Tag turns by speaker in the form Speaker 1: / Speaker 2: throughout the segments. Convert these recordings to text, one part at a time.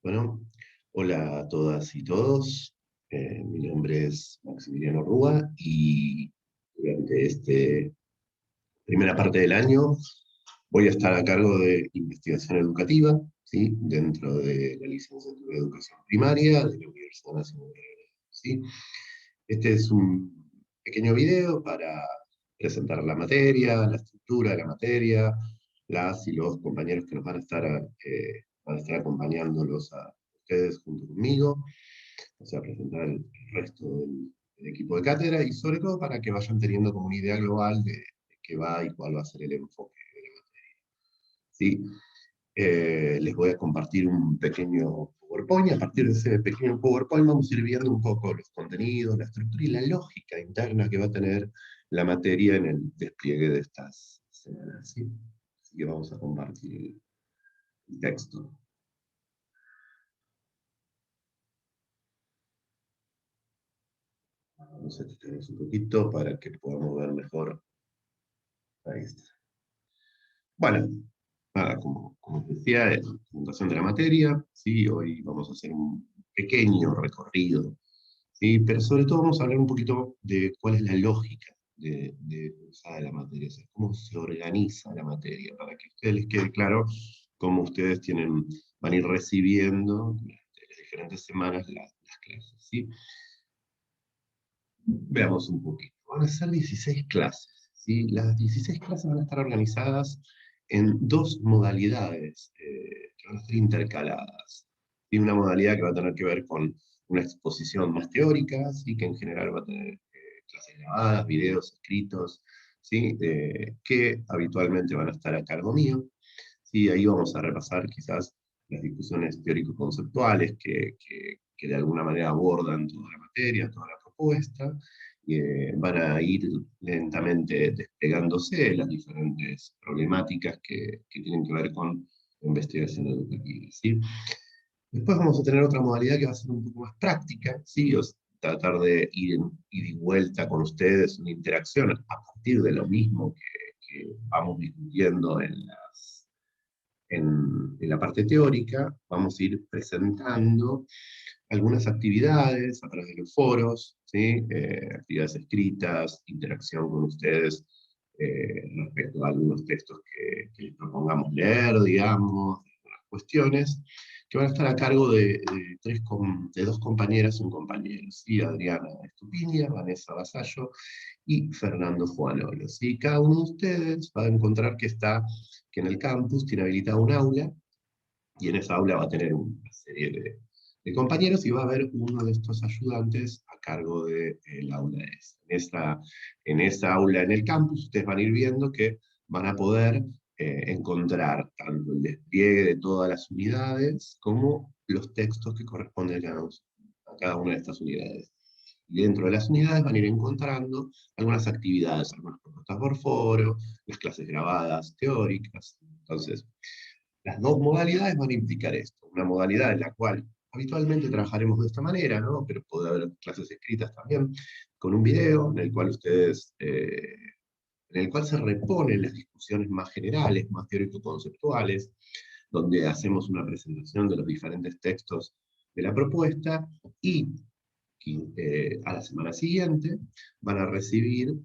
Speaker 1: Bueno, hola a todas y todos. Mi nombre es Maximiliano Rúa y durante esta primera parte del año voy a estar a cargo de investigación educativa, ¿sí? Dentro de la licenciatura de Educación Primaria de la Universidad Nacional de Belgrano, ¿sí? Este es un pequeño video para presentar la materia, la estructura de la materia, las y los compañeros que nos van a estar acompañándolos a ustedes junto conmigo, o sea, presentar el resto del equipo de cátedra y sobre todo para que vayan teniendo como una idea global de qué va y cuál va a ser el enfoque de la materia. ¿Sí? Les voy a compartir un pequeño PowerPoint. A partir de ese pequeño PowerPoint vamos a ir viendo un poco los contenidos, la estructura y la lógica interna que va a tener la materia en el despliegue de estas semanas. ¿Sí? Así que vamos a compartir el texto. Vamos a extender un poquito para que podamos ver mejor. Ahí está. Bueno, nada, como os decía, es la presentación de la materia. ¿Sí? Hoy vamos a hacer un pequeño recorrido, ¿sí? Pero sobre todo vamos a hablar un poquito de cuál es la lógica de cursada de la materia, o sea, cómo se organiza la materia, para que a ustedes les quede claro cómo ustedes van a ir recibiendo durante las diferentes semanas las clases, ¿sí? Veamos un poquito. Van a ser 16 clases, ¿sí? Las 16 clases van a estar organizadas en dos modalidades que van a estar intercaladas. Y una modalidad que va a tener que ver con una exposición más teórica, ¿sí? Que en general va a tener clases grabadas, videos, escritos, ¿sí? Que habitualmente van a estar a cargo mío. ¿Sí? Ahí vamos a repasar quizás las discusiones teórico-conceptuales que de alguna manera abordan toda la materia, toda la propuesta, y van a ir lentamente desplegándose las diferentes problemáticas que tienen que ver con la investigación educativa, ¿sí? Después vamos a tener otra modalidad que va a ser un poco más práctica, ¿sí? Tratar de ir ida y vuelta con ustedes, una interacción a partir de lo mismo que vamos discutiendo en la parte teórica. Vamos a ir presentando algunas actividades a través de los foros, ¿sí? Actividades escritas, interacción con ustedes respecto a algunos textos que les propongamos leer, digamos, algunas cuestiones, que van a estar a cargo de dos compañeras y un compañero, ¿sí? Adriana Estupiña, Vanessa Vasallo y Fernando Juanolo, ¿sí? Cada uno de ustedes va a encontrar que en el campus tiene habilitado un aula, y en esa aula va a tener una serie de compañeros y va a haber uno de estos ayudantes a cargo del aula esa. En esa aula en el campus ustedes van a ir viendo que van a poder encontrar tanto el despliegue de todas las unidades como los textos que corresponden a cada una de estas unidades. Y dentro de las unidades van a ir encontrando algunas actividades, algunas propuestas por foro, las clases grabadas teóricas. Entonces, las dos modalidades van a implicar esto. Una modalidad en la cual habitualmente trabajaremos de esta manera, ¿no? Pero puede haber clases escritas también, con un video en el cual en el cual se reponen las discusiones más generales, más teórico-conceptuales, donde hacemos una presentación de los diferentes textos de la propuesta y a la semana siguiente van a recibir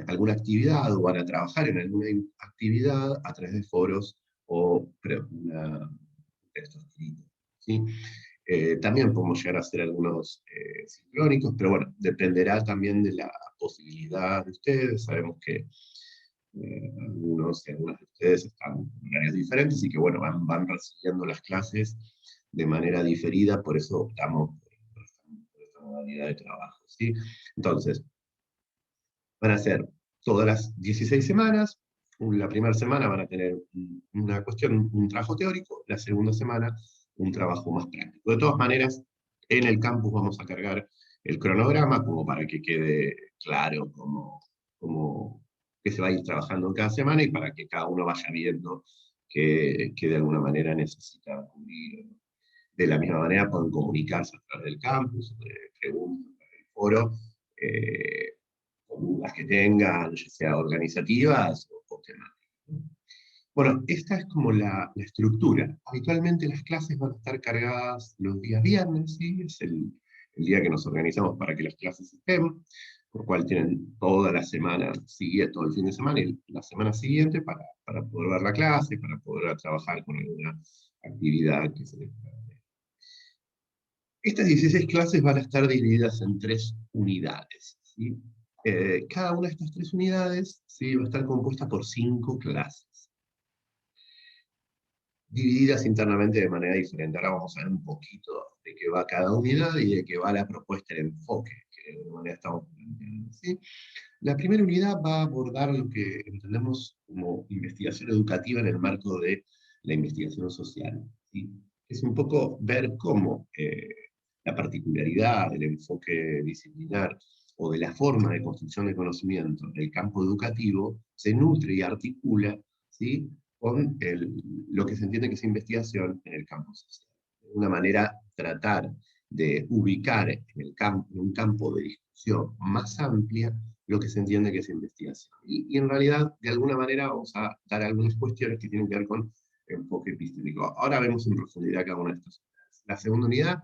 Speaker 1: alguna actividad o van a trabajar en alguna actividad a través de foros o texto escrito, ¿sí? También podemos llegar a hacer algunos sincrónicos, pero bueno, dependerá también de la posibilidad de ustedes. Sabemos que algunos y algunas de ustedes están en áreas diferentes y que bueno, van recibiendo las clases de manera diferida, por eso optamos por esta modalidad de trabajo, ¿sí? Entonces, van a ser todas las 16 semanas. La primera semana van a tener una cuestión, un trabajo teórico, la segunda semana un trabajo más práctico. De todas maneras, en el campus vamos a cargar el cronograma como para que quede claro cómo que se va a ir trabajando en cada semana y para que cada uno vaya viendo que de alguna manera necesita cubrir. De la misma manera pueden comunicarse a través del campus, preguntas en el foro, con dudas que tengan, ya sea organizativas o temáticas. Bueno, esta es como la estructura. Habitualmente las clases van a estar cargadas los días viernes, ¿sí? Es el día que nos organizamos para que las clases estén, por cual tienen toda la semana siguiente, todo el fin de semana y la semana siguiente para poder ver la clase, para poder trabajar con alguna actividad que se les plantea. Estas 16 clases van a estar divididas en 3 unidades, ¿sí? Cada una de estas 3 unidades, ¿sí?, va a estar compuesta por 5 clases divididas internamente de manera diferente. Ahora vamos a ver un poquito de qué va cada unidad y de qué va la propuesta, el enfoque que de alguna manera estamos planteando, ¿sí? La primera unidad va a abordar lo que entendemos como investigación educativa en el marco de la investigación social, ¿sí? Es un poco ver cómo la particularidad del enfoque disciplinar o de la forma de construcción de conocimiento del campo educativo se nutre y articula, ¿sí?, con lo que se entiende que es investigación en el campo social. De una manera, tratar de ubicar en un campo de discusión más amplia lo que se entiende que es investigación. Y en realidad, de alguna manera, vamos a dar algunas cuestiones que tienen que ver con enfoque epistémico. Ahora vemos en profundidad cada una de estas unidades. La segunda unidad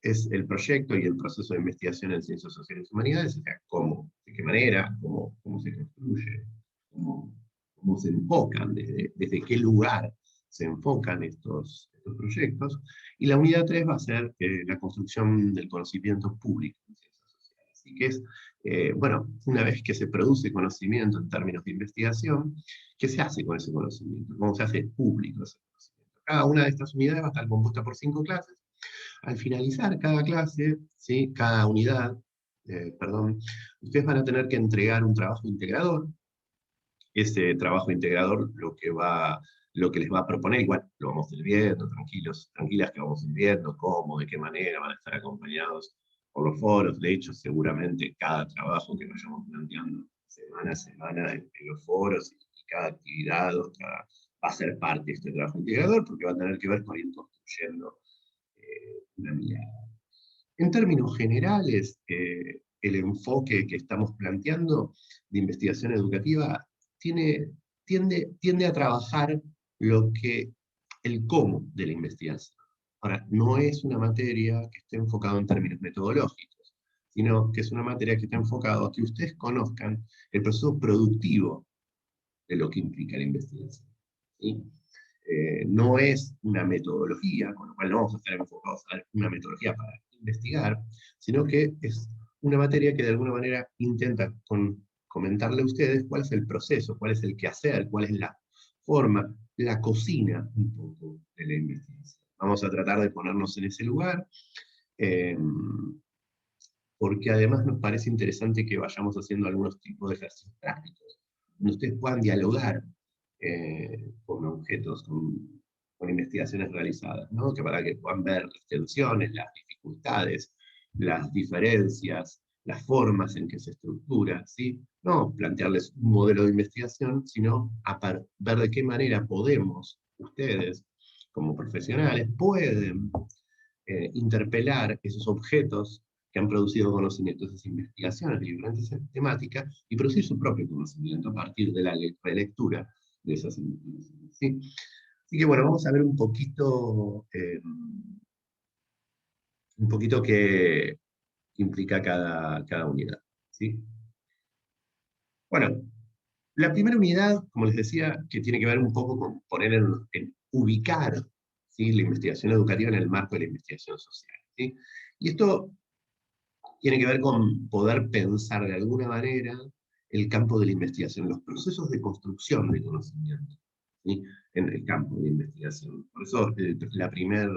Speaker 1: es el proyecto y el proceso de investigación en ciencias sociales y humanidades, o sea, cómo, de qué manera, cómo se construye, cómo se enfocan, desde qué lugar se enfocan estos proyectos. Y la unidad 3 va a ser la construcción del conocimiento público en ciencias sociales. Así que es, bueno, una vez que se produce conocimiento en términos de investigación, ¿qué se hace con ese conocimiento? ¿Cómo se hace público ese conocimiento? Cada una de estas unidades va a estar compuesta por 5 clases. Al finalizar cada clase, ¿sí?, cada unidad, perdón, ustedes van a tener que entregar un trabajo integrador. Ese trabajo integrador lo que les va a proponer, igual lo vamos a ir viendo, tranquilos, tranquilas, que vamos a ir viendo cómo, de qué manera van a estar acompañados por los foros. De hecho, seguramente cada trabajo que vayamos planteando semana a semana en los foros y cada actividad va a ser parte de este trabajo integrador, porque va a tener que ver con ir construyendo una mirada. En términos generales, el enfoque que estamos planteando de investigación educativa tiende a trabajar el cómo de la investigación. Ahora, no es una materia que esté enfocada en términos metodológicos, sino que es una materia que está enfocada a que ustedes conozcan el proceso productivo de lo que implica la investigación, ¿sí? No es una metodología, con lo cual no vamos a estar enfocados a una metodología para investigar, sino que es una materia que de alguna manera intenta comentarle a ustedes cuál es el proceso, cuál es el quehacer, cuál es la forma, la cocina un poco de la investigación. Vamos a tratar de ponernos en ese lugar, eh, porque además nos parece interesante que vayamos haciendo algunos tipos de ejercicios prácticos, donde ustedes puedan dialogar con objetos, con investigaciones realizadas, ¿no?, que para que puedan ver las tensiones, las dificultades, las diferencias, las formas en que se estructura, ¿sí? No plantearles un modelo de investigación, sino ver de qué manera podemos, ustedes, como profesionales, pueden interpelar esos objetos que han producido conocimientos, esas investigaciones de diferentes temáticas, y producir su propio conocimiento a partir de la relectura de esas investigaciones, ¿sí? Así que bueno, vamos a ver un poquito qué implica cada unidad, ¿sí? Bueno, la primera unidad, como les decía, que tiene que ver un poco con poner en ubicar, ¿sí?, la investigación educativa en el marco de la investigación social, ¿sí? Y esto tiene que ver con poder pensar de alguna manera el campo de la investigación, los procesos de construcción de conocimiento, ¿sí?, en el campo de investigación. Por eso el primer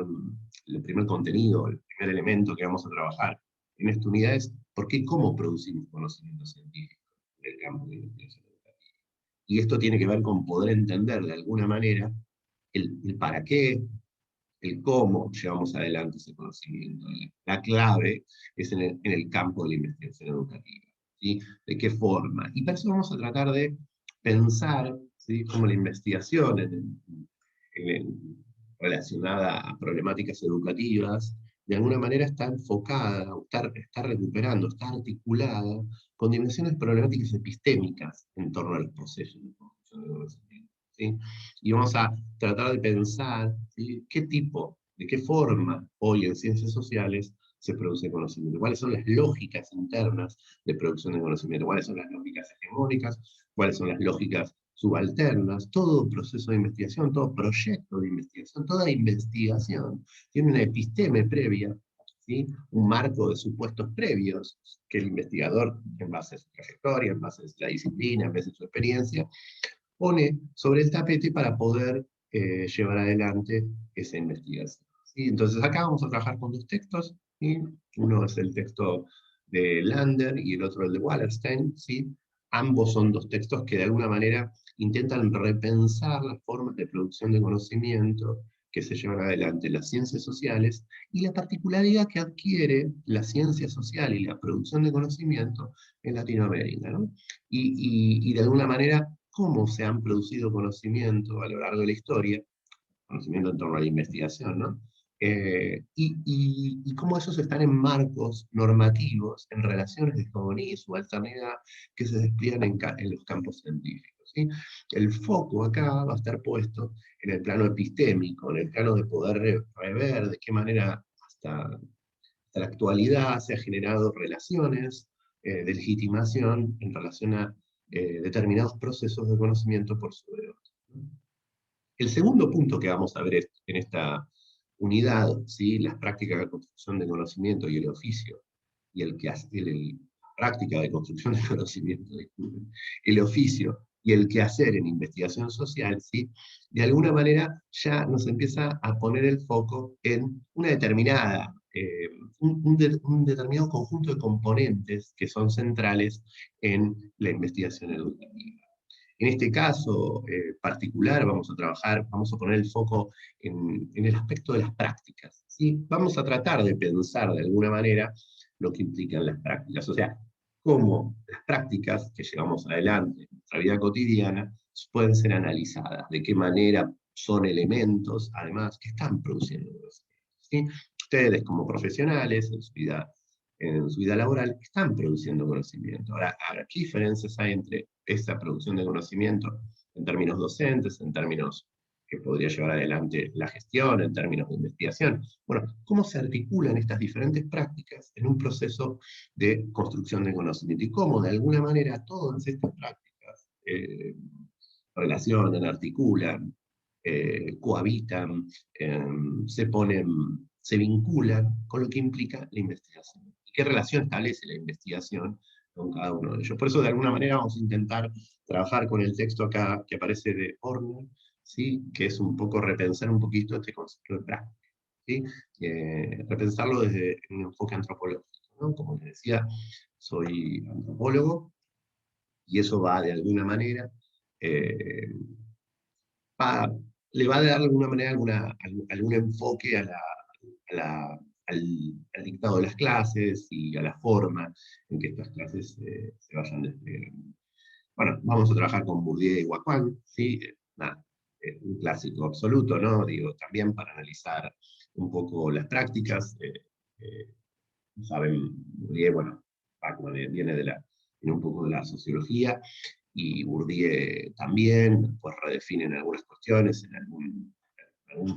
Speaker 1: contenido, el primer elemento que vamos a trabajar en esta unidad es por qué y cómo producimos conocimiento científico en el campo de la investigación educativa. Y esto tiene que ver con poder entender de alguna manera el para qué, el cómo llevamos adelante ese conocimiento. La clave es en el campo de la investigación educativa, ¿sí? ¿De qué forma? Y para eso vamos a tratar de pensar, ¿sí?, cómo la investigación relacionada a problemáticas educativas, de alguna manera está enfocada, está recuperando, está articulada con dimensiones problemáticas epistémicas en torno a los procesos de construcción de conocimiento, ¿sí? ¿sí? Y vamos a tratar de pensar, ¿sí?, qué tipo, de qué forma hoy en ciencias sociales se produce conocimiento, cuáles son las lógicas internas de producción de conocimiento, cuáles son las lógicas hegemónicas, cuáles son las lógicas subalternas. Todo proceso de investigación, todo proyecto de investigación, toda investigación tiene una episteme previa, ¿sí?, un marco de supuestos previos que el investigador, en base a su trayectoria, en base a la disciplina, en base a su experiencia, pone sobre el tapete para poder llevar adelante esa investigación, ¿sí? Entonces acá vamos a trabajar con dos textos, ¿sí? Uno es el texto de Lander y el otro el de Wallerstein, ¿sí? Ambos son dos textos que de alguna manera intentan repensar las formas de producción de conocimiento que se llevan adelante en las ciencias sociales y la particularidad que adquiere la ciencia social y la producción de conocimiento en Latinoamérica, ¿no? Y de alguna manera cómo se han producido conocimiento a lo largo de la historia, conocimiento en torno a la investigación, ¿no? Y cómo esos están en marcos normativos, en relaciones de hegemonía y subalternidad que se despliegan en los campos científicos, ¿sí? El foco acá va a estar puesto en el plano epistémico, en el plano de poder rever de qué manera hasta la actualidad se han generado relaciones de legitimación en relación a determinados procesos de conocimiento por sobre otros. El segundo punto que vamos a ver en esta unidad, ¿sí?, las prácticas de construcción de conocimiento y el oficio, y el que hace, práctica de construcción de conocimiento, disculpen, el oficio y el quehacer en investigación social, ¿sí?, de alguna manera ya nos empieza a poner el foco en una determinada, un determinado conjunto de componentes que son centrales en la investigación educativa. En este caso particular vamos a trabajar, vamos a poner el foco en el aspecto de las prácticas, ¿sí? Vamos a tratar de pensar de alguna manera lo que implican las prácticas, o sea, cómo las prácticas que llevamos adelante en nuestra vida cotidiana pueden ser analizadas, de qué manera son elementos, además, que están produciendo conocimiento, ¿sí? Ustedes como profesionales en su vida laboral están produciendo conocimiento. Ahora, ¿qué diferencias hay entre esa producción de conocimiento en términos docentes, en términos que podría llevar adelante la gestión, en términos de investigación? Bueno, ¿cómo se articulan estas diferentes prácticas en un proceso de construcción de conocimiento? Y cómo, de alguna manera, todas estas prácticas relacionan, articulan, cohabitan, se vinculan con lo que implica la investigación. ¿Y qué relación establece la investigación con cada uno de ellos? Por eso, de alguna manera, vamos a intentar trabajar con el texto acá que aparece de Horner, ¿sí?, que es un poco repensar un poquito este concepto de práctica, ¿sí? Repensarlo desde un enfoque antropológico, ¿no? Como les decía, soy antropólogo, y eso va de alguna manera eh, va, le va a dar de alguna manera algún enfoque a la- al dictado de las clases y a la forma en que estas clases se vayan desplegando. Bueno, vamos a trabajar con Bourdieu y Waquan, ¿sí? Nada, un clásico absoluto, ¿no? Digo, también para analizar un poco las prácticas. Saben, Bourdieu, bueno, viene viene un poco de la sociología, y Bourdieu también, pues redefinen algunas cuestiones en algún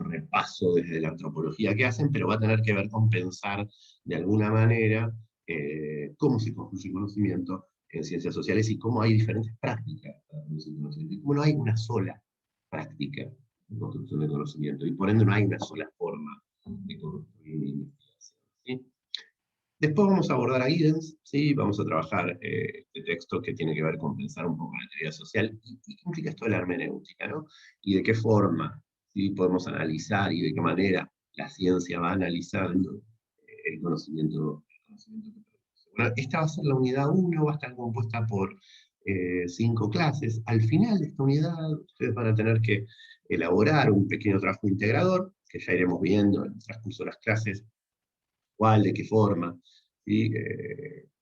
Speaker 1: repaso desde la antropología que hacen, pero va a tener que ver con pensar de alguna manera cómo se construye conocimiento en ciencias sociales y cómo hay diferentes prácticas para producir conocimiento, y cómo no hay una sola práctica de construcción de conocimiento, y por ende no hay una sola forma de construir una investigación, ¿sí? Después vamos a abordar a Giddens, ¿sí? Vamos a trabajar este texto que tiene que ver con pensar un poco la teoría social y qué implica esto de la hermenéutica, ¿no? Y de qué forma, ¿sí?, podemos analizar y de qué manera la ciencia va analizando el conocimiento que produce. Bueno, esta va a ser la unidad 1, va a estar compuesta por 5 clases. Al final de esta unidad, ustedes van a tener que elaborar un pequeño trabajo integrador, que ya iremos viendo en el transcurso de las clases cuál, de qué forma, ¿sí?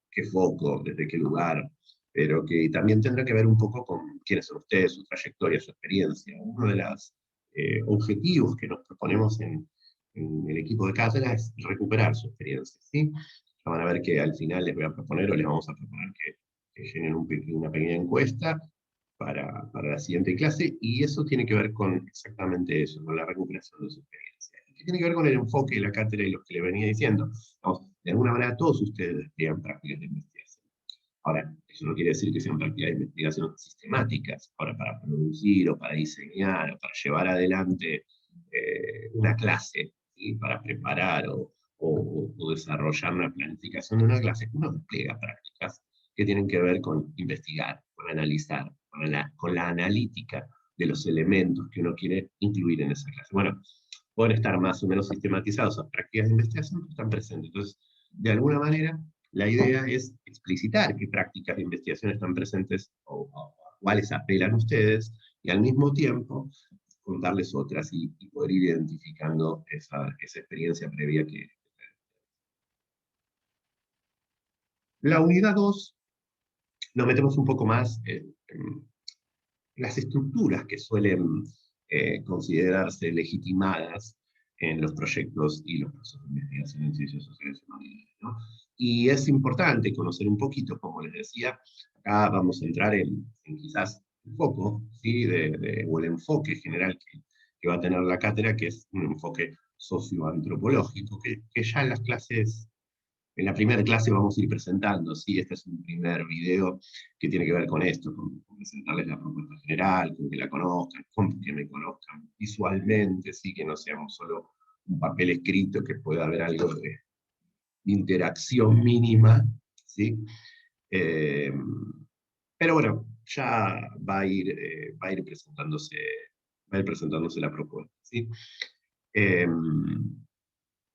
Speaker 1: Qué foco, desde qué lugar, pero que también tendrá que ver un poco con quiénes son ustedes, su trayectoria, su experiencia. Uno de los objetivos que nos proponemos en el equipo de cátedra es recuperar su experiencia, ¿sí? Ya van a ver que al final les voy a proponer, o les vamos a proponer que generen una pequeña encuesta, para la siguiente clase, y eso tiene que ver con exactamente eso, con la recuperación de su experiencia. Que tiene que ver con el enfoque de la cátedra y lo que le venía diciendo. Vamos, de alguna manera todos ustedes despliegan prácticas de investigación. Ahora, eso no quiere decir que sean prácticas de investigación sistemáticas. Ahora, para producir o para diseñar o para llevar adelante una clase, ¿sí? Para preparar o desarrollar una planificación de una clase, uno despliega prácticas que tienen que ver con investigar, con analizar, con la analítica de los elementos que uno quiere incluir en esa clase. Bueno, pueden estar más o menos sistematizados esas prácticas de investigación, pero están presentes. Entonces, de alguna manera, la idea es explicitar qué prácticas de investigación están presentes o a cuáles apelan ustedes, y al mismo tiempo contarles otras y poder ir identificando esa experiencia previa que... La unidad 2 nos metemos un poco más en las estructuras que suelen considerarse legitimadas en los proyectos y los procesos de investigación en ciencias sociales y humanidades, ¿no? Y es importante conocer un poquito, como les decía, acá vamos a entrar en quizás el foco, ¿sí? O el enfoque general que va a tener la cátedra, que es un enfoque socioantropológico, que ya en las clases, en la primera clase vamos a ir presentando, ¿sí? Este es un primer video que tiene que ver con esto, con presentarles la propuesta general, con que la conozcan, con que me conozcan visualmente, ¿sí? Que no seamos solo un papel escrito, que pueda haber algo de interacción mínima, ¿sí? Eh, pero bueno, ya va a ir presentándose la propuesta, ¿sí? Eh,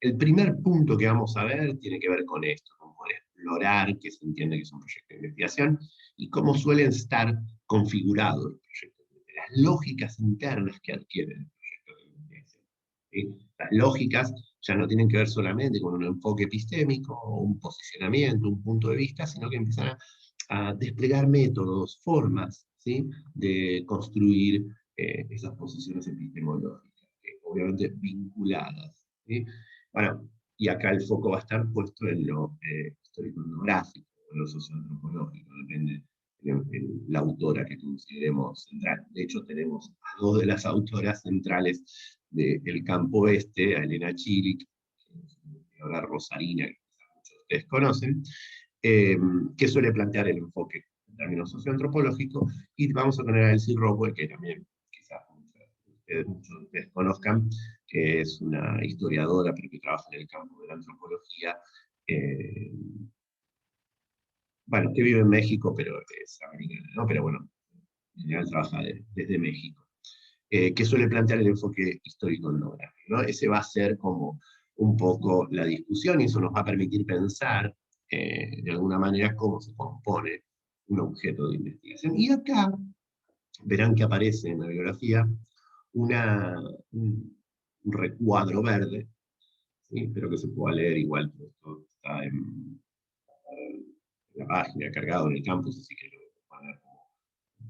Speaker 1: el primer punto que vamos a ver tiene que ver con esto, con explorar qué se entiende que es un proyecto de investigación y cómo suelen estar configurados los proyectos, las lógicas internas que adquieren el proyecto de investigación. ¿Sí? Las lógicas ya no tienen que ver solamente con un enfoque epistémico o un posicionamiento, un punto de vista, sino que empiezan a desplegar métodos, formas, ¿sí? De construir esas posiciones epistemológicas, obviamente vinculadas, ¿sí? Bueno, y acá el foco va a estar puesto en lo histórico-etnográfico, en lo socioantropológico, depende de la autora que consideremos central. De hecho, tenemos a dos de las autoras centrales del campo oeste, a Elena Chilic, ahora rosarina, que muchos de ustedes conocen, que suele plantear el enfoque en términos socioantropológicos, y vamos a tener a Elsie Rockwell, que también quizás muchos de ustedes conozcan, que es una historiadora, pero que trabaja en el campo de la antropología, eh, bueno, que vive en México, pero es americana, ¿no? Pero bueno, en general trabaja desde México, que suele plantear el enfoque histórico-etnográfico, ¿no? Ese va a ser como un poco la discusión, y eso nos va a permitir pensar, de alguna manera, cómo se compone un objeto de investigación. Y acá verán que aparece en la bibliografía un recuadro verde, ¿sí? Espero que se pueda leer igual, pero esto está en la página, cargado en el campus, así que lo van a ver como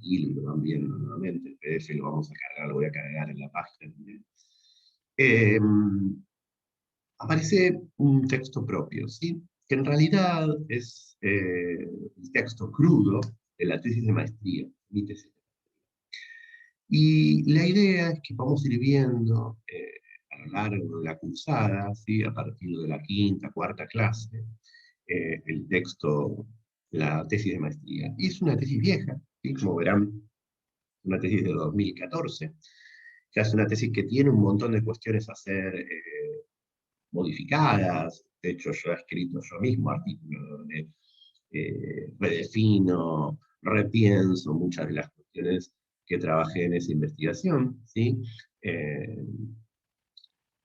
Speaker 1: y lo van viendo nuevamente. El PDF lo vamos a cargar, lo voy a cargar en la página también. Eh, Aparece un texto propio, ¿sí? Que en realidad es el texto crudo de la tesis de maestría, mi tesis. Y la idea es que vamos a ir viendo a lo largo de la cursada, ¿sí? A partir de la quinta, cuarta clase, el texto, la tesis de maestría. Y es una tesis vieja, ¿sí? Como verán, una tesis de 2014, que es una tesis que tiene un montón de cuestiones a ser modificadas. De hecho, yo he escrito yo mismo artículos donde redefino, repienso muchas de las cuestiones que trabajé en esa investigación, ¿sí? Eh,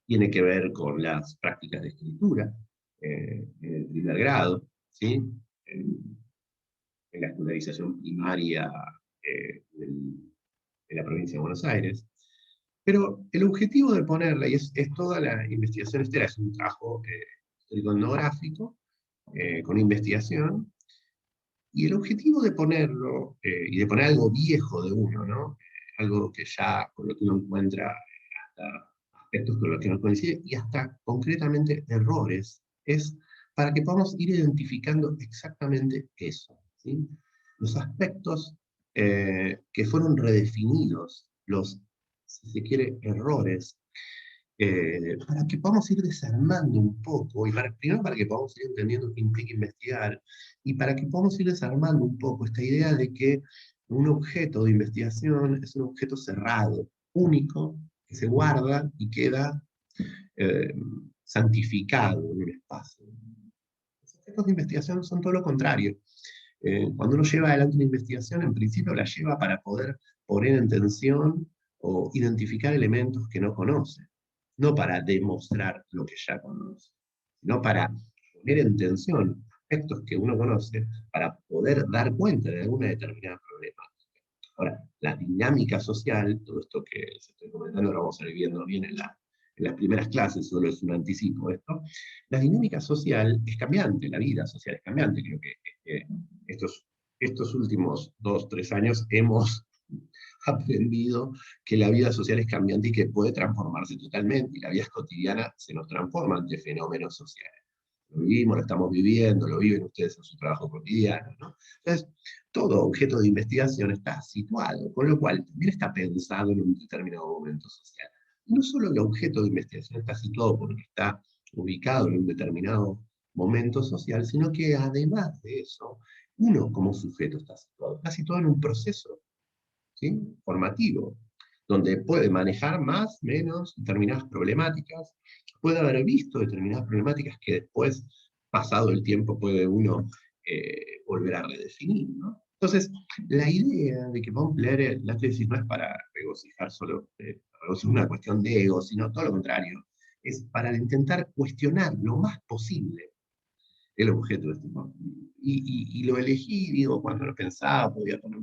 Speaker 1: Tiene que ver con las prácticas de escritura en el primer grado, ¿sí? En la escolarización primaria de la provincia de Buenos Aires. Pero el objetivo de ponerla, y es toda la investigación estera, es un trabajo histórico-etnográfico, con investigación, y el objetivo de ponerlo, y de poner algo viejo de uno, ¿no? Algo que ya, con lo que uno encuentra hasta aspectos con los que no coincide, y hasta concretamente errores, es para que podamos ir identificando exactamente eso, ¿sí? Los aspectos que fueron redefinidos los, si se quiere, errores, para que podamos ir desarmando un poco, y primero para que podamos ir entendiendo qué implica investigar, y para que podamos ir desarmando un poco esta idea de que un objeto de investigación es un objeto cerrado, único, que se guarda y queda eh, santificado en un espacio. Los objetos de investigación son todo lo contrario. Cuando uno lleva adelante una investigación, en principio la lleva para poder poner en tensión o identificar elementos que no conoce, no para demostrar lo que ya conoce, sino para poner en tensión aspectos que uno conoce para poder dar cuenta de alguna determinada problemática. Ahora, la dinámica social, todo esto que les estoy comentando lo vamos a ir viendo bien en las primeras clases, solo es un anticipo esto, la dinámica social es cambiante, la vida social es cambiante. Creo que estos últimos 2, 3 años hemos aprendido que la vida social es cambiante y que puede transformarse totalmente, y la vida cotidiana se nos transforma ante fenómenos sociales. Lo vivimos, lo estamos viviendo, lo viven ustedes en su trabajo cotidiano, ¿no? Entonces, todo objeto de investigación está situado, con lo cual también está pensado en un determinado momento social. Y no solo el objeto de investigación está situado porque está ubicado en un determinado momento social, sino que además de eso, uno como sujeto está situado en un proceso, ¿sí?, formativo, donde puede manejar más, menos determinadas problemáticas, puede haber visto determinadas problemáticas que después, pasado el tiempo, puede uno volver a redefinir, ¿no? Entonces, la idea de que vamos a leer la tesis no es para regocijar solo, una cuestión de ego, sino todo lo contrario, es para intentar cuestionar lo más posible el objeto de este modo. Y lo elegí, digo, cuando lo pensaba, podía poner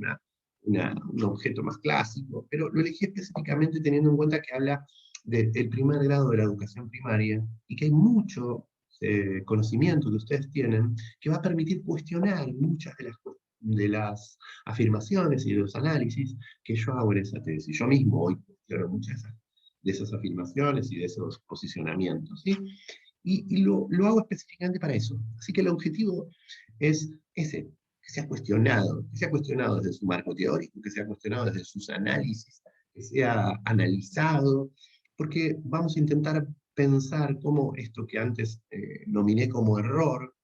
Speaker 1: un objeto más clásico, pero lo elegí específicamente teniendo en cuenta que habla del primer grado de la educación primaria y que hay mucho conocimiento que ustedes tienen que va a permitir cuestionar muchas de las afirmaciones y de los análisis que yo hago en esa tesis. Yo mismo hoy cuestiono muchas de esas afirmaciones y de esos posicionamientos, ¿sí? Y lo hago específicamente para eso. Así que el objetivo es ese, que sea cuestionado desde su marco teórico, que sea cuestionado desde sus análisis, que sea analizado, porque vamos a intentar pensar cómo esto que antes nominé como error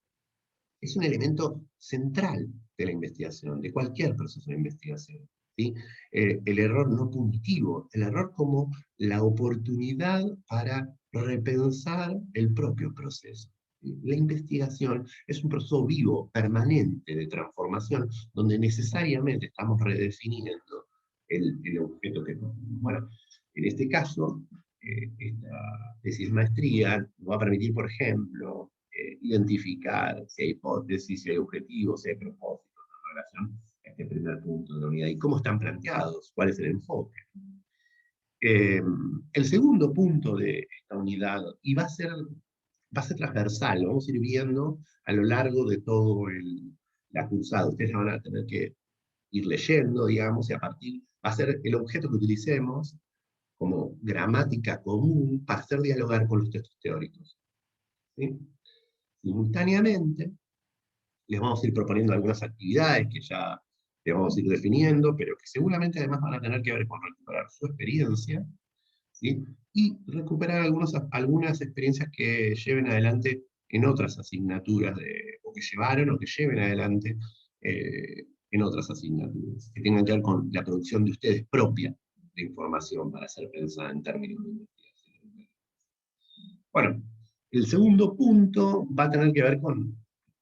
Speaker 1: es un elemento central de la investigación, de cualquier proceso de investigación. ¿Sí? El error no punitivo, el error como la oportunidad para repensar el propio proceso. La investigación es un proceso vivo, permanente de transformación, donde necesariamente estamos redefiniendo el objeto que... Bueno, en este caso, esta tesis maestría nos va a permitir, por ejemplo, identificar si hay hipótesis, si hay objetivos, si hay propósitos en relación a este primer punto de la unidad y cómo están planteados, cuál es el enfoque. El segundo punto de esta unidad, y va a ser transversal, lo vamos a ir viendo a lo largo de todo la cursada. Ustedes la van a tener que ir leyendo, digamos, y a partir, va a ser el objeto que utilicemos como gramática común para hacer dialogar con los textos teóricos. ¿Sí? Simultáneamente, les vamos a ir proponiendo algunas actividades que ya les vamos a ir definiendo, pero que seguramente además van a tener que ver con recuperar su experiencia, ¿sí? Y recuperar algunas experiencias que lleven adelante en otras asignaturas, o que llevaron o que lleven adelante en otras asignaturas, que tengan que ver con la producción de ustedes propia de información para ser pensada en términos de investigación. Bueno, el segundo punto va a tener que ver con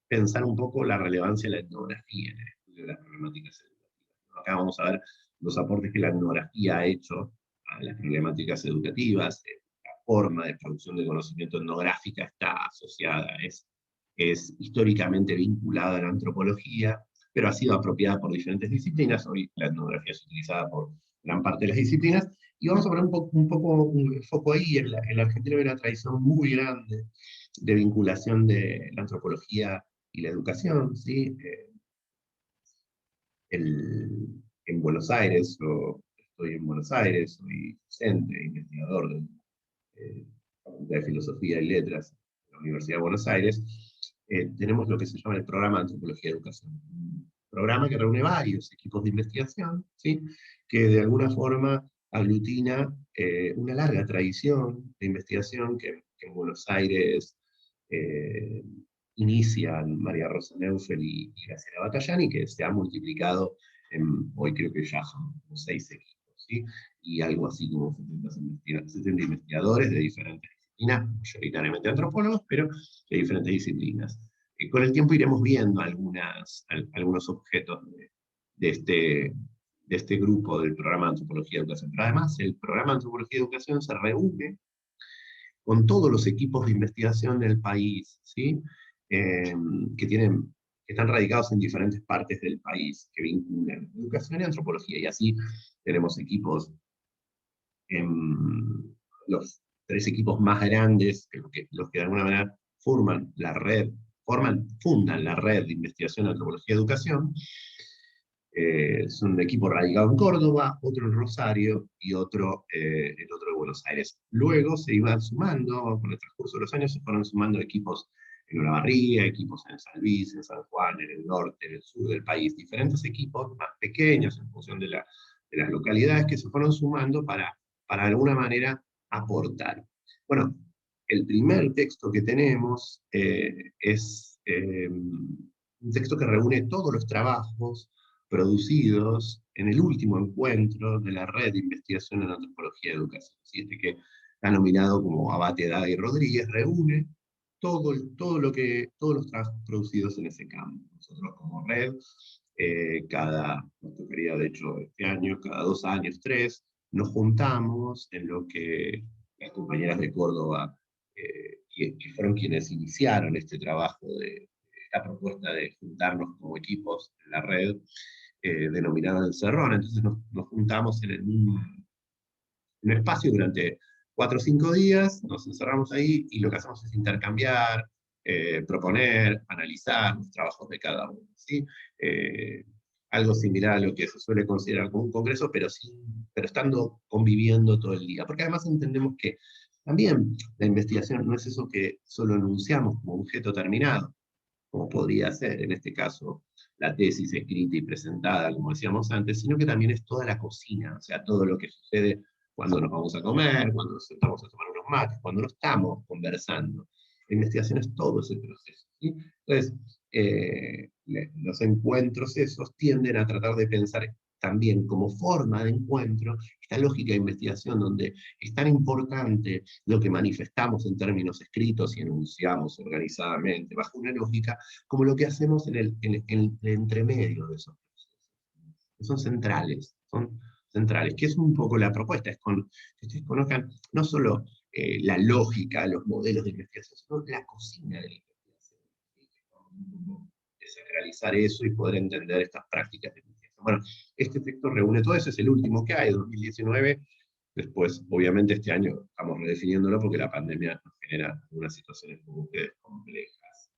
Speaker 1: pensar un poco la relevancia de la etnografía en el estudio de las problemáticas educativas. Acá vamos a ver los aportes que la etnografía ha hecho a las problemáticas educativas. La forma de producción de conocimiento etnográfica está asociada, es históricamente vinculada a la antropología, pero ha sido apropiada por diferentes disciplinas. Hoy la etnografía es utilizada por gran parte de las disciplinas, y vamos a poner un foco ahí. En la Argentina hay una tradición muy grande de vinculación de la antropología y la educación, ¿sí? En Buenos Aires, yo estoy en Buenos Aires, soy docente, investigador de la Facultad de Filosofía y Letras de la Universidad de Buenos Aires. Tenemos lo que se llama el Programa de Antropología y Educación, un programa que reúne varios equipos de investigación, ¿sí? Que de alguna forma aglutina una larga tradición de investigación que en Buenos Aires eh, inician María Rosa Neufeld y Graciela Batallani, que se ha multiplicado hoy creo que ya son como 6 equipos, ¿sí? Y algo así como 70 investigadores de diferentes disciplinas, mayoritariamente antropólogos, pero de diferentes disciplinas. Con el tiempo iremos viendo algunos objetos de este grupo del programa de Antropología y Educación. Pero además, el programa de Antropología y Educación se reúne con todos los equipos de investigación del país, ¿sí? Eh, que, tienen, que están radicados en diferentes partes del país, que vinculan educación y antropología. Y así tenemos equipos, los 3 equipos más grandes, los que de alguna manera fundan la red de investigación, antropología y educación. Es un equipo radicado en Córdoba, otro en Rosario y otro de Buenos Aires. Luego se iban sumando, con el transcurso de los años se fueron sumando equipos en Olavarría, equipos en San Luis, en San Juan, en el norte, en el sur del país, diferentes equipos más pequeños en función de las localidades que se fueron sumando para de alguna manera aportar. Bueno, el primer texto que tenemos es un texto que reúne todos los trabajos producidos en el último encuentro de la red de investigación en antropología y educación. ¿Sí? Este que está nominado como Abate, Daga y Rodríguez, reúne todos los trabajos producidos en ese campo. Nosotros como red, nos tocaría de hecho este año, cada 2 años, 3, nos juntamos en lo que las compañeras de Córdoba, que fueron quienes iniciaron este trabajo esta propuesta de juntarnos como equipos en la red, denominada Encerrona. Entonces nos juntamos en un espacio durante 4 o 5 días, nos encerramos ahí y lo que hacemos es intercambiar, proponer, analizar los trabajos de cada uno, ¿sí? Algo similar a lo que se suele considerar como un congreso, pero estando conviviendo todo el día. Porque además entendemos que también la investigación no es eso que solo enunciamos como objeto terminado, como podría ser en este caso la tesis escrita y presentada, como decíamos antes, sino que también es toda la cocina, o sea, todo lo que sucede cuando nos vamos a comer, cuando nos sentamos a tomar unos mates, cuando no estamos conversando. La investigación es todo ese proceso, ¿sí? Entonces, los encuentros esos tienden a tratar de pensar también como forma de encuentro esta lógica de investigación donde es tan importante lo que manifestamos en términos escritos y enunciamos organizadamente bajo una lógica como lo que hacemos en el entremedio de esos procesos, que son centrales, que es un poco la propuesta, es que ustedes conozcan no solo la lógica, los modelos de investigación, sino la cocina de la investigación, desacralizar eso y poder entender estas prácticas de investigación. Bueno, este texto reúne todo eso, es el último que hay, 2019. Después, obviamente, este año estamos redefiniéndolo porque la pandemia nos genera unas situaciones como que complejas.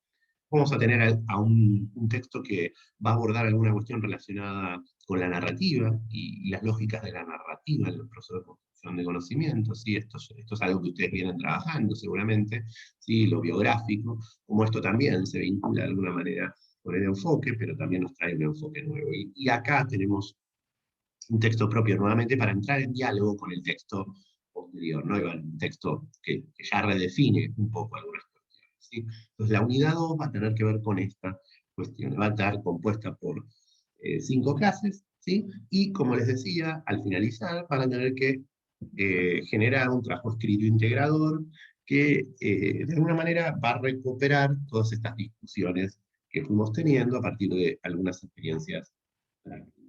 Speaker 1: Vamos a tener un texto que va a abordar alguna cuestión relacionada con la narrativa y las lógicas de la narrativa en el proceso de construcción de conocimiento. ¿Sí? Esto es algo que ustedes vienen trabajando seguramente, ¿sí? Lo biográfico, como esto también se vincula de alguna manera con el enfoque, pero también nos trae un enfoque nuevo. Y acá tenemos un texto propio nuevamente para entrar en diálogo con el texto posterior, ¿no? Un texto que ya redefine un poco algunas cuestiones, ¿sí? Entonces la unidad 2 va a tener que ver con esta cuestión, va a estar compuesta por 5 clases, ¿sí? Y como les decía, al finalizar van a tener que generar un trabajo escrito integrador que de alguna manera va a recuperar todas estas discusiones que fuimos teniendo a partir de algunas experiencias prácticas.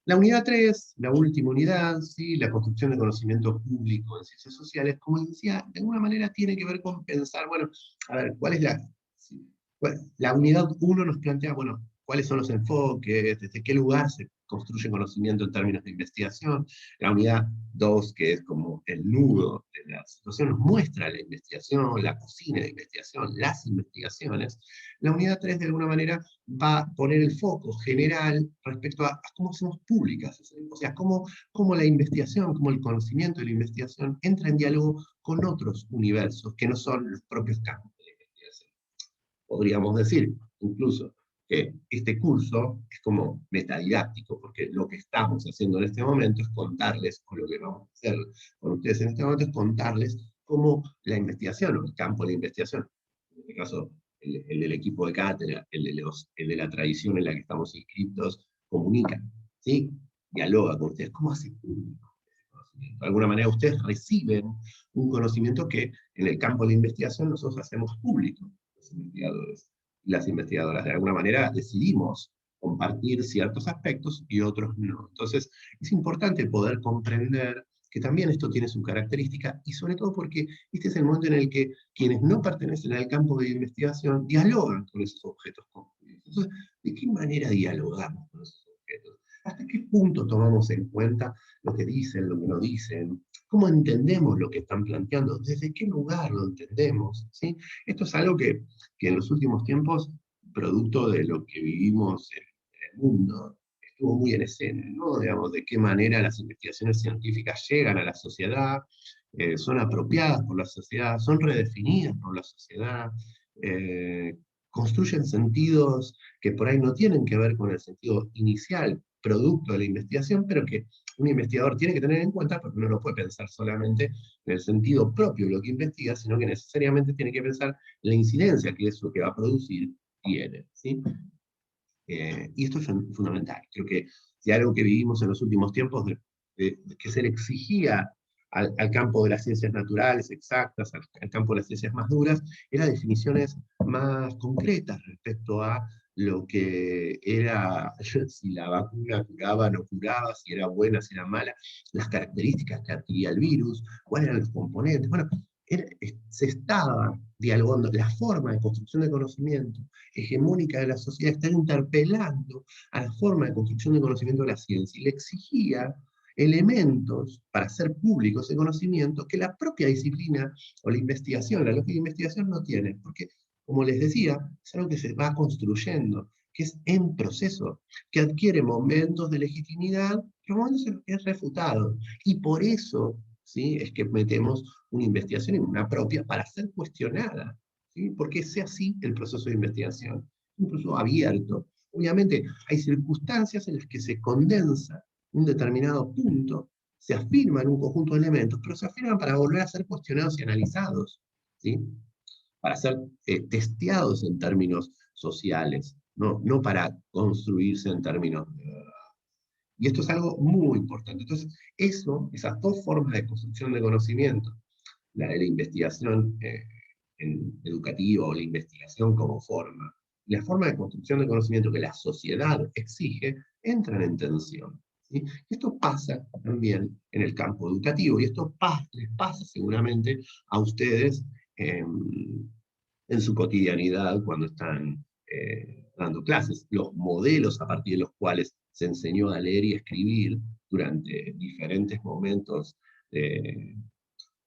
Speaker 1: La unidad 3, la última unidad, ¿sí? La construcción de conocimiento público en ciencias sociales, como decía, de alguna manera tiene que ver con pensar, bueno, a ver, ¿cuál es sí, la unidad 1 nos plantea, bueno, cuáles son los enfoques, desde qué lugar se construye conocimiento en términos de investigación. La unidad 2, que es como el nudo de la situación, nos muestra la investigación, la cocina de investigación, las investigaciones. La unidad 3, de alguna manera, va a poner el foco general respecto a cómo hacemos públicas, o sea, cómo la investigación, cómo el conocimiento de la investigación entra en diálogo con otros universos que no son los propios campos de la investigación. Podríamos decir, incluso, que este curso es como metadidáctico, porque lo que estamos haciendo en este momento es contarles, o lo que vamos a hacer con ustedes en este momento es contarles cómo la investigación, o el campo de la investigación, en este caso el del equipo de cátedra, el de la tradición en la que estamos inscritos, comunica, ¿sí? Dialoga con ustedes. ¿Cómo hace público ese conocimiento? De alguna manera ustedes reciben un conocimiento que en el campo de la investigación nosotros hacemos público, los investigadores y las investigadoras. De alguna manera decidimos compartir ciertos aspectos y otros no. Entonces, es importante poder comprender que también esto tiene su característica, y sobre todo porque este es el momento en el que quienes no pertenecen al campo de investigación dialogan con esos objetos concluidos. Entonces, ¿de qué manera dialogamos con esos objetos? ¿Hasta qué punto tomamos en cuenta lo que dicen, lo que no dicen? ¿Cómo entendemos lo que están planteando? ¿Desde qué lugar lo entendemos? ¿Sí? Esto es algo que en los últimos tiempos, producto de lo que vivimos en el mundo, estuvo muy en escena, ¿no? Digamos, de qué manera las investigaciones científicas llegan a la sociedad, son apropiadas por la sociedad, son redefinidas por la sociedad, eh, construyen sentidos que por ahí no tienen que ver con el sentido inicial, producto de la investigación, pero que un investigador tiene que tener en cuenta, porque uno no puede pensar solamente en el sentido propio de lo que investiga, sino que necesariamente tiene que pensar en la incidencia que eso que va a producir tiene, ¿sí? Y esto es fundamental. Creo que si algo que vivimos en los últimos tiempos, de que se le exigía al campo de las ciencias naturales exactas, al campo de las ciencias más duras, era definiciones más concretas respecto a lo que era, si la vacuna curaba o no curaba, si era buena, si era mala, las características que adquiría el virus, cuáles eran los componentes. Bueno, se estaba dialogando, la forma de construcción de conocimiento hegemónica de la sociedad está interpelando a la forma de construcción de conocimiento de la ciencia y le exigía elementos para hacer público ese conocimiento que la propia disciplina o la investigación, la lógica de investigación no tiene, porque, como les decía, es algo que se va construyendo, que es en proceso, que adquiere momentos de legitimidad, pero momentos en los que es refutado. Y por eso, ¿sí?, es que metemos una investigación en una propia para ser cuestionada, ¿sí?, porque sea así el proceso de investigación, un proceso abierto. Obviamente hay circunstancias en las que se condensa un determinado punto, se afirman un conjunto de elementos, pero se afirman para volver a ser cuestionados y analizados, ¿sí?, para ser testeados en términos sociales, no para construirse en términos de verdad. Y esto es algo muy importante. Entonces, esas dos formas de construcción de conocimiento, la de la investigación educativa o la investigación como forma, y la forma de construcción de conocimiento que la sociedad exige, entran en tensión, ¿sí? Esto pasa también en el campo educativo, y esto les pasa seguramente a ustedes en su cotidianidad cuando están dando clases. Los modelos a partir de los cuales se enseñó a leer y escribir durante diferentes momentos de,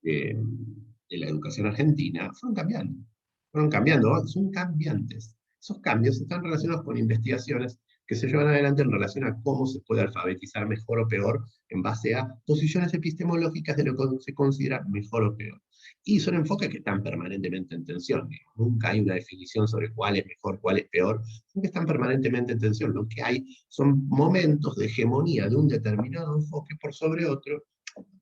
Speaker 1: de, de la educación argentina fueron cambiando, son cambiantes. Esos cambios están relacionados con investigaciones que se llevan adelante en relación a cómo se puede alfabetizar mejor o peor en base a posiciones epistemológicas de lo que se considera mejor o peor. Y son enfoques que están permanentemente en tensión. Nunca hay una definición sobre cuál es mejor, cuál es peor, sino que están permanentemente en tensión. Lo que hay son momentos de hegemonía de un determinado enfoque por sobre otro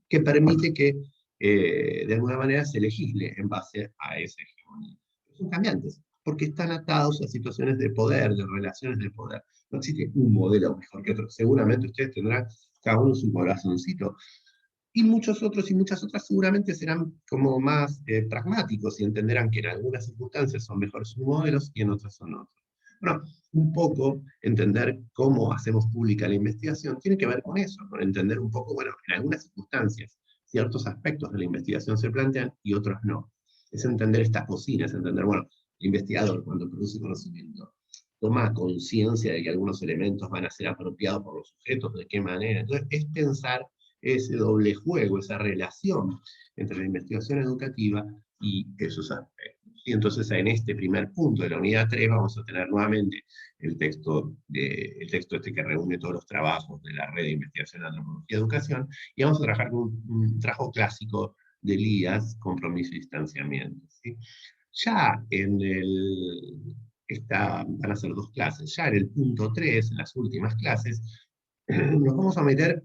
Speaker 1: que permite que de alguna manera se legisle en base a esa hegemonía. Son cambiantes, porque están atados a situaciones de poder, de relaciones de poder. No existe un modelo mejor que otro. Seguramente ustedes tendrán cada uno su corazoncito. Y muchos otros y muchas otras seguramente serán como más pragmáticos y entenderán que en algunas circunstancias son mejores sus modelos y en otras son otros. Bueno, un poco entender cómo hacemos pública la investigación tiene que ver con eso, con entender un poco, bueno, en algunas circunstancias ciertos aspectos de la investigación se plantean y otros no. Es entender esta cocina, es entender, bueno, el investigador cuando produce conocimiento toma conciencia de que algunos elementos van a ser apropiados por los sujetos, de qué manera. Entonces, es pensar ese doble juego, esa relación entre la investigación educativa y esos aspectos. Y entonces en este primer punto de la unidad 3 vamos a tener nuevamente el texto este que reúne todos los trabajos de la red de investigación de antropología y educación, y vamos a trabajar con un trabajo clásico de Elías, compromiso y distanciamiento, ¿sí? Ya van a ser 2 clases, ya en el punto 3, en las últimas clases, nos vamos a meter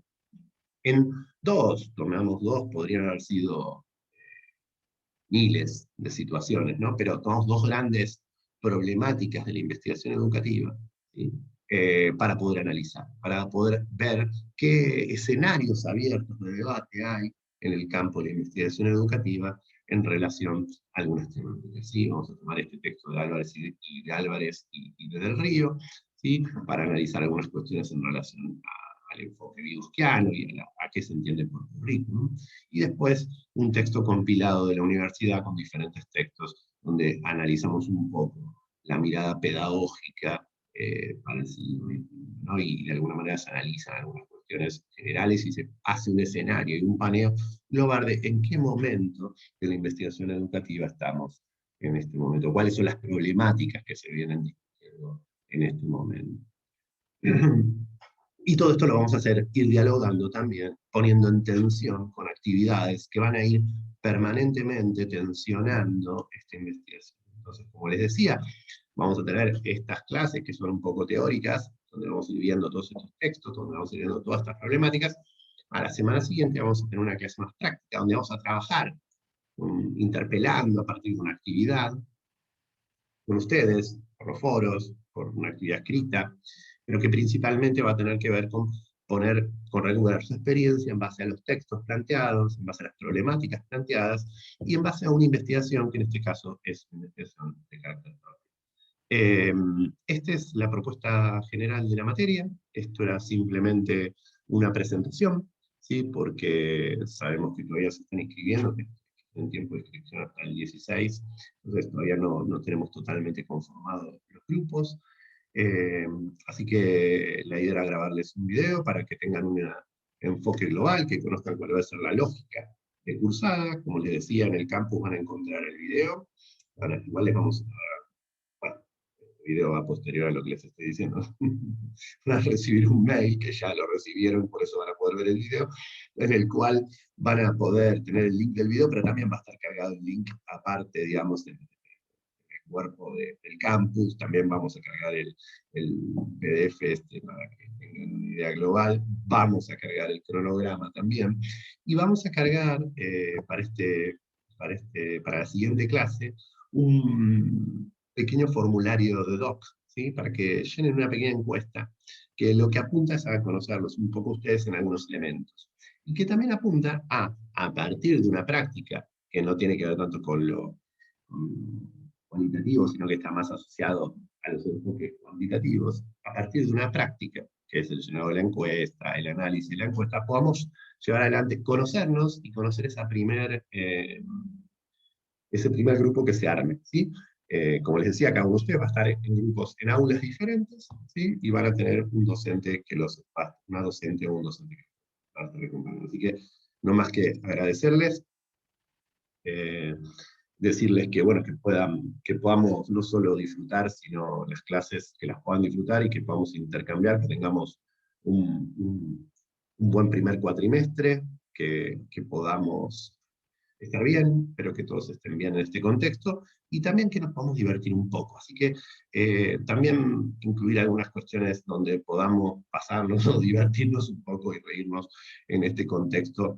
Speaker 1: en dos, tomamos dos, podrían haber sido miles de situaciones, ¿no? Pero tomamos dos grandes problemáticas de la investigación educativa, ¿sí? Para poder analizar, para poder ver qué escenarios abiertos de debate hay en el campo de la investigación educativa en relación a algunas temáticas. ¿Sí? Vamos a tomar este texto de Álvarez y de Del Río, ¿sí? Para analizar algunas cuestiones en relación al enfoque vygotsquiano y a qué se entiende por currículum. Y después un texto compilado de la universidad con diferentes textos donde analizamos un poco la mirada pedagógica para el siglo XXI, ¿no? Y de alguna manera se analizan algunas cuestiones generales y se hace un escenario y un paneo global de en qué momento de la investigación educativa estamos en este momento, cuáles son las problemáticas que se vienen discutiendo en este momento. Y todo esto lo vamos a hacer, ir dialogando también, poniendo en tensión con actividades que van a ir permanentemente tensionando esta investigación. Entonces, como les decía, vamos a tener estas clases que son un poco teóricas, donde vamos a ir viendo todos estos textos, donde vamos a ir viendo todas estas problemáticas. A la semana siguiente vamos a tener una clase más práctica, donde vamos a trabajar interpelando a partir de una actividad con ustedes, por los foros, por una actividad escrita, pero que principalmente va a tener que ver con poner, con recuperar su experiencia en base a los textos planteados, en base a las problemáticas planteadas, y en base a una investigación que en este caso es una investigación de carácter propio. Esta es la propuesta general de la materia, esto era simplemente una presentación, ¿sí? Porque sabemos que todavía se están inscribiendo, que en tiempo de inscripción hasta el 16, entonces todavía no tenemos totalmente conformados los grupos, eh, así que la idea era grabarles un video para que tengan un enfoque global, que conozcan cuál va a ser la lógica de cursada, como les decía, en el campus van a encontrar el video, igual les vamos a video va posterior a lo que les estoy diciendo, van a recibir un mail, que ya lo recibieron, por eso van a poder ver el video, en el cual van a poder tener el link del video, pero también va a estar cargado el link aparte, digamos, del cuerpo del campus, también vamos a cargar el PDF para que tengan una idea global, vamos a cargar el cronograma también, y vamos a cargar para la siguiente clase un pequeño formulario de doc, ¿sí? Para que llenen una pequeña encuesta, que lo que apunta es a conocerlos un poco ustedes en algunos elementos, y que también apunta a partir de una práctica, que no tiene que ver tanto con lo cualitativo, sino que está más asociado a los enfoques cuantitativos, a partir de una práctica, que es el llenado de la encuesta, el análisis de la encuesta, podamos llevar adelante, conocernos y conocer ese primer grupo que se arme, ¿sí? Como les decía, cada uno de ustedes va a estar en grupos, en aulas diferentes, ¿sí? Y van a tener un docente una docente o un docente que va a estar acompañando. Así que no más que agradecerles, eh, decirles que, bueno, que podamos no solo disfrutar, sino las clases que las puedan disfrutar y que podamos intercambiar, que tengamos un buen primer cuatrimestre, que podamos estar bien, pero que todos estén bien en este contexto, y también que nos podamos divertir un poco. Así que también incluir algunas cuestiones donde podamos pasarnos o divertirnos un poco y reírnos en este contexto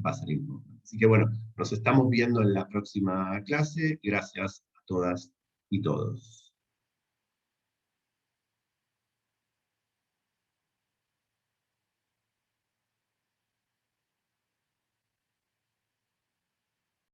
Speaker 1: va a ser importante. Así que bueno, nos estamos viendo en la próxima clase. Gracias a todas y todos.